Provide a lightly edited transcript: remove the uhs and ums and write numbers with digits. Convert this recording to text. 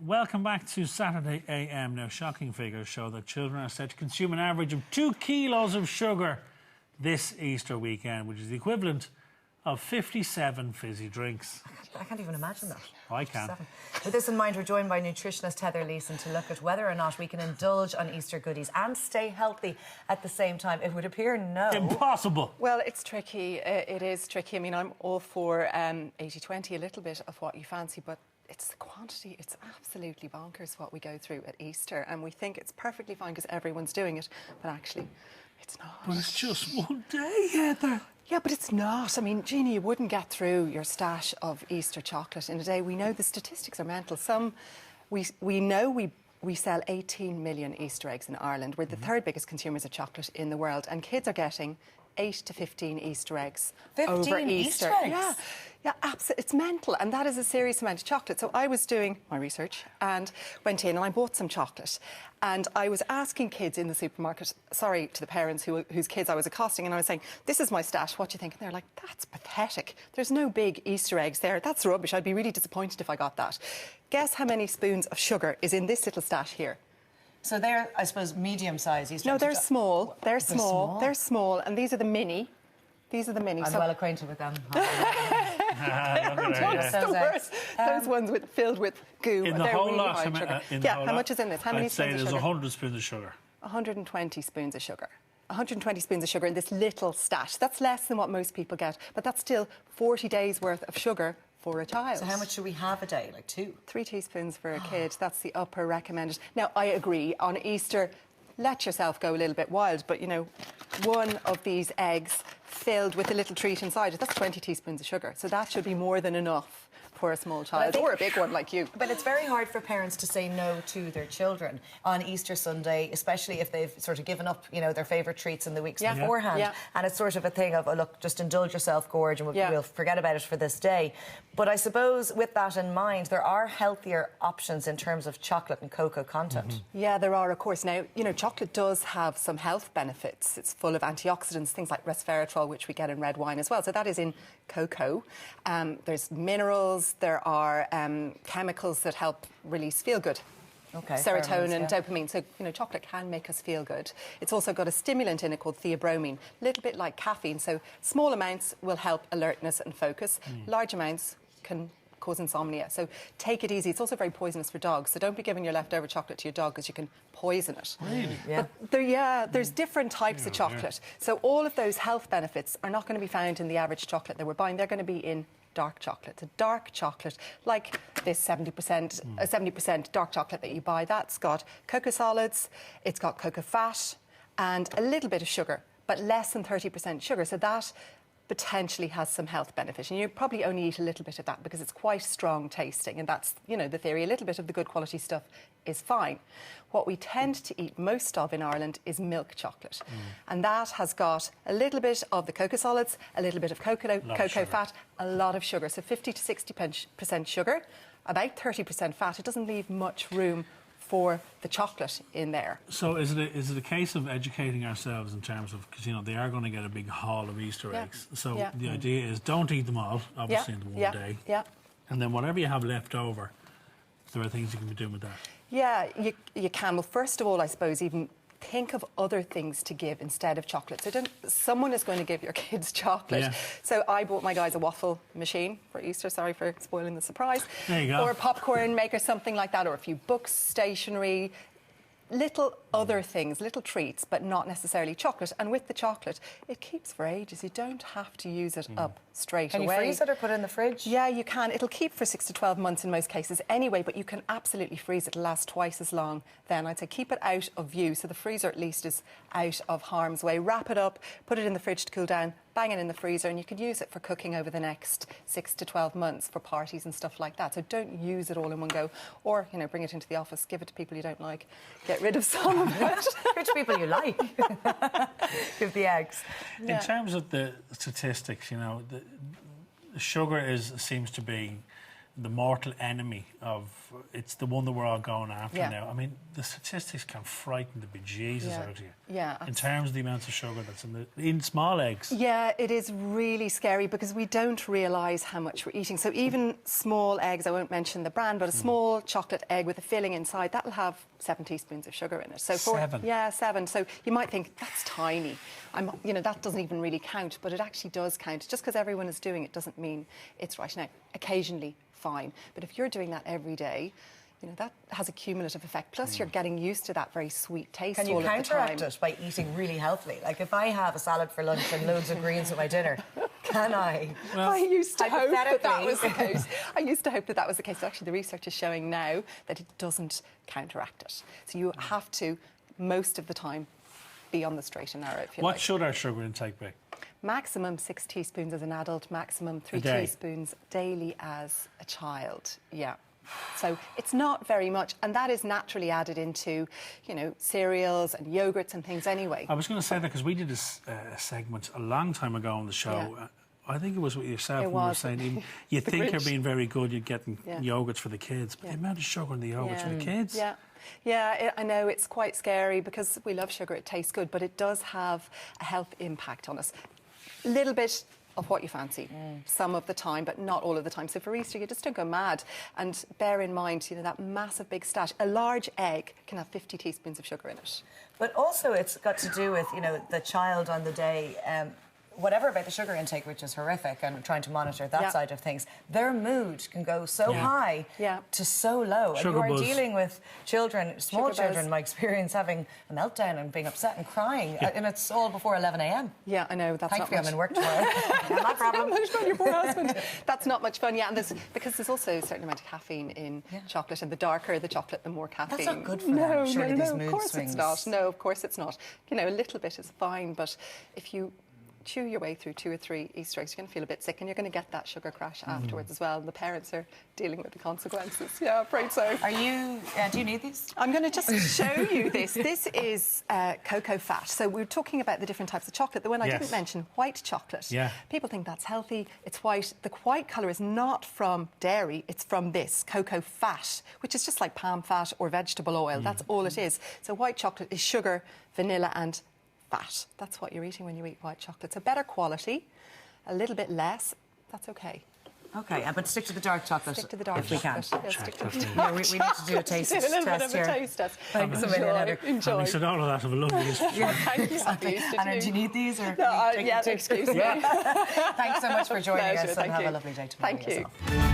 Welcome back to Saturday AM. Now, shocking figures show that children are said to consume an average of 2 kilos of sugar this Easter weekend, which is the equivalent of 57 fizzy drinks. I can't even imagine that. I can. With this in mind, we're joined by nutritionist Heather Leeson to look at whether or not we can indulge on Easter goodies and stay healthy at the same time. It would appear no. Impossible. Well, it's tricky. It is tricky. I mean, I'm all for 80-20, a little bit of what you fancy, but it's the quantity. It's absolutely bonkers what we go through at Easter, and we think it's perfectly fine because everyone's doing it, but actually, it's not. But it's just one day, Heather. Yeah, but it's not. I mean, Jeannie, you wouldn't get through your stash of Easter chocolate in a day. We know the statistics are mental. We know we sell 18 million Easter eggs in Ireland. We're the third biggest consumers of chocolate in the world, and kids are getting 8 to 15 Easter eggs 15 over Easter. Easter eggs? Yeah, absolutely. It's mental, and that is a serious amount of chocolate. So I was doing my research and went in and I bought some chocolate. And I was asking kids in the supermarket, sorry to the parents whose kids I was accosting, and I was saying, this is my stash, what do you think? And they're like, that's pathetic. There's no big Easter eggs there. That's rubbish. I'd be really disappointed if I got that. Guess how many spoons of sugar is in this little stash here? So they're, I suppose, medium-sized Easter eggs. No, they're small. They're small. They're small, and these are the mini. These are the mini. I'm well acquainted with them. Those ones filled with goo. In the they're whole really lot, high in sugar. How much is in this? How many I'd say spoons of there's sugar? 100 spoons of sugar. 120 spoons of sugar. 120 spoons of sugar in this little stash. That's less than what most people get, but that's still 40 days worth of sugar for a child. So how much should we have a day? Like 2? 3 teaspoons for a kid. That's the upper recommended. Now, I agree, on Easter, let yourself go a little bit wild, but, you know, one of these eggs filled with a little treat inside it, that's 20 teaspoons of sugar. So that should be more than enough for a small child, or a big one like you. But it's very hard for parents to say no to their children on Easter Sunday, especially if they've sort of given up, you know, their favourite treats in the weeks beforehand. Yeah. And it's sort of a thing of, oh, look, just indulge yourself, gorge, and we'll forget about it for this day. But I suppose with that in mind, there are healthier options in terms of chocolate and cocoa content. Yeah, there are, of course. Now, you know, chocolate does have some health benefits. It's full of antioxidants, things like resveratrol, which we get in red wine as well. So that is in cocoa. There's minerals, there are chemicals that help release feel-good. Okay, serotonin, dopamine. So, you know, chocolate can make us feel good. It's also got a stimulant in it called theobromine, a little bit like caffeine. So small amounts will help alertness and focus. Large amounts can cause insomnia. So take it easy. It's also very poisonous for dogs. So don't be giving your leftover chocolate to your dog because you can poison it. Really? Yeah. But there's different types of chocolate. So all of those health benefits are not going to be found in the average chocolate that we're buying. They're going to be in dark chocolate. A dark chocolate, like this 70% dark chocolate that you buy, that's got cocoa solids, it's got cocoa fat, and a little bit of sugar, but less than 30% sugar. So that potentially has some health benefit, and you probably only eat a little bit of that because it's quite strong tasting, and that's, you know, the theory. A little bit of the good quality stuff is fine. What we tend to eat most of in Ireland is milk chocolate, and that has got a little bit of the cocoa solids, a little bit of cocoa fat, a lot of sugar. So 50 to 60% sugar, about 30% fat. It doesn't leave much room for the chocolate in there. So is it a case of educating ourselves in terms of, because, you know, they are going to get a big haul of Easter eggs. So the idea is don't eat them all, obviously, in the one day. Yeah. And then whatever you have left over, there are things you can be doing with that. Yeah, you can. Well, first of all, I suppose, even think of other things to give instead of chocolate. So someone is going to give your kids chocolate. Yeah. So I bought my guys a waffle machine for Easter. Sorry for spoiling the surprise. There you go. Or a popcorn maker, something like that, or a few books, stationery, little other things, little treats, but not necessarily chocolate. And with the chocolate, it keeps for ages. You don't have to use it up straight away. Can you freeze it or put it in the fridge? Yeah, you can. It'll keep for 6 to 12 months in most cases anyway, but you can absolutely freeze it. It'll last twice as long then. I'd say keep it out of view, so the freezer at least is out of harm's way. Wrap it up, put it in the fridge to cool down, bang it in the freezer, and you can use it for cooking over the next 6 to 12 months for parties and stuff like that. So don't use it all in one go, or, you know, bring it into the office, give it to people you don't like, get rid of some of it. Which people you like. Give the eggs. In terms of the statistics, you know, the sugar seems to be the mortal enemy of, it's the one that we're all going after now. I mean, the statistics can frighten the bejesus out of you. Yeah. In terms of the amounts of sugar that's in small eggs. Yeah, it is really scary because we don't realise how much we're eating. So even small eggs, I won't mention the brand, but a small chocolate egg with a filling inside, that'll have 7 teaspoons of sugar in it. So 7? Yeah, 7. So you might think, that's tiny. That doesn't even really count, but it actually does count. Just because everyone is doing it doesn't mean it's right. Now, occasionally, fine. But if you're doing that every day, that has a cumulative effect. Plus, you're getting used to that very sweet taste all of the time. Can you counteract it by eating really healthily? Like, if I have a salad for lunch and loads of greens with my dinner, can I? Well, I used to hope that was the case. I used to hope that was the case. Actually, the research is showing now that it doesn't counteract it. So you have to, most of the time, be on the straight and narrow, if you like. What should our sugar intake be? Maximum 6 teaspoons as an adult, maximum 3 teaspoons daily as a child. Yeah. So it's not very much, and that is naturally added into, cereals and yogurts and things anyway. I was going to say that because we did a segment a long time ago on the show. Yeah. I think it was with yourself when you were saying you think you're being very good, you're getting yogurts for the kids, but the amount of sugar in the yogurts for the kids. Yeah. Yeah, I know it's quite scary because we love sugar, it tastes good, but it does have a health impact on us. A little bit of what you fancy, some of the time, but not all of the time. So for Easter, you just don't go mad. And bear in mind, that massive big stash. A large egg can have 50 teaspoons of sugar in it. But also it's got to do with, the child on the day, whatever about the sugar intake, which is horrific, and trying to monitor that side of things, their mood can go so high to so low. Sugar and you are buzz. dealing with children, small Sugar children, buzz. my experience, having a meltdown and being upset and crying, and it's all before 11 a.m. Yeah, I know, that's Thankfully, not much. I'm in work tomorrow. Not a problem. Not much fun, your poor husband. That's not much fun, and because there's also a certain amount of caffeine in chocolate, and the darker the chocolate, the more caffeine. That's not good for them, surely, these mood of course swings. it's not. No, of course it's not. A little bit is fine, but if you chew your way through 2 or 3 Easter eggs, you're going to feel a bit sick, and you're going to get that sugar crash afterwards as well. And the parents are dealing with the consequences. Yeah, I'm afraid so. Are you? Do you need these? I'm going to just show you this. This is cocoa fat. So we were talking about the different types of chocolate. The one I didn't mention, white chocolate. Yeah. People think that's healthy. It's white. The white colour is not from dairy. It's from this cocoa fat, which is just like palm fat or vegetable oil. That's all it is. So white chocolate is sugar, vanilla, and fat. That's what you're eating when you eat white chocolate. So better quality, a little bit less, that's okay. Okay, but stick to the dark chocolate. Stick to the dark if we can. chocolate. Yeah, stick to the Yeah, we need to do a taste do a little bit test of here. a taste test. Thanks a million, Heather. Enjoy. Having said all of that, have a lovely Easter. Thank you. Happy Easter to Anna, do you need these? Or no, excuse me. Thanks so much for joining us, and Thank have you. a lovely day tomorrow. Thank you. Yourself.